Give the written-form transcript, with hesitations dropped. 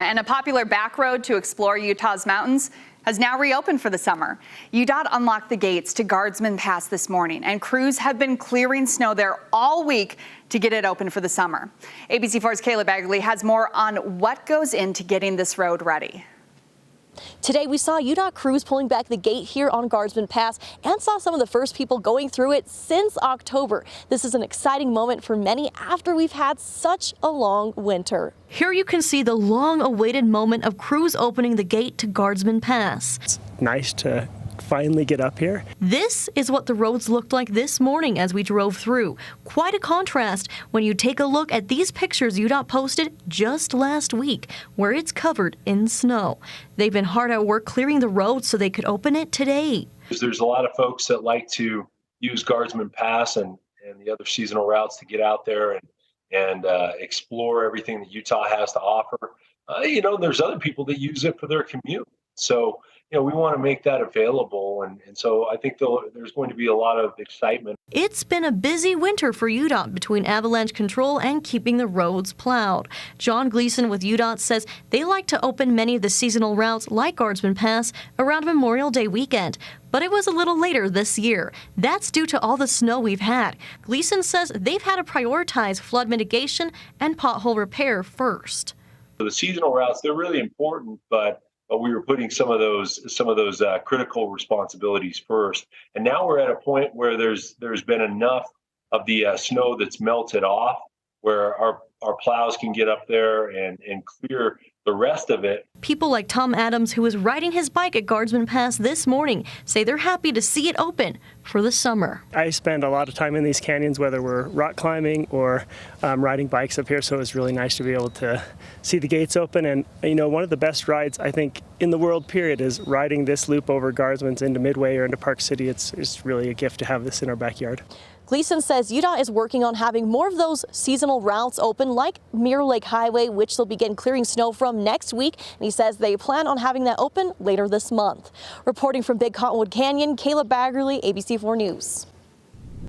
and a popular back road to explore Utah's mountains has now reopened for the summer. UDOT unlocked the gates to Guardsman Pass this morning, and crews have been clearing snow there all week to get it open for the summer. ABC4's Kayla Baggerly has more on what goes into getting this road ready. Today we saw UDOT crews pulling back the gate here on Guardsman Pass and saw some of the first people going through it since October. This is an exciting moment for many after we've had such a long winter. Here you can see the long-awaited moment of crews opening the gate to Guardsman Pass. It's nice to finally get up here. This is what the roads looked like this morning as we drove through. Quite a contrast when you take a look at these pictures UDOT posted just last week, where it's covered in snow. They've been hard at work clearing the road so they could open it today. There's a lot of folks that like to use Guardsman Pass and the other seasonal routes to get out there and explore everything that Utah has to offer. There's other people that use it for their commute. So, we want to make that available. And so I think there's going to be a lot of excitement. It's been a busy winter for UDOT between avalanche control and keeping the roads plowed. John Gleason with UDOT says they like to open many of the seasonal routes like Guardsman Pass around Memorial Day weekend. But it was a little later this year. That's due to all the snow we've had. Gleason says they've had to prioritize flood mitigation and pothole repair first. The seasonal routes, they're really important, but we were putting some of those critical responsibilities first. And now we're at a point where there's been enough of the snow that's melted off where our plows can get up there and clear the rest of it. People like Tom Adams, who was riding his bike at Guardsman Pass this morning, say they're happy to see it open for the summer. I spend a lot of time in these canyons, whether we're rock climbing or riding bikes up here, so it's really nice to be able to see the gates open. And one of the best rides, I think, in the world, period, is riding this loop over Guardsman's into Midway or into Park City. It's really a gift to have this in our backyard. Gleason says UDOT is working on having more of those seasonal routes open, like Mirror Lake Highway, which they'll begin clearing snow from next week. And he says they plan on having that open later this month. Reporting from Big Cottonwood Canyon, Kayla Baggerly, ABC4 News.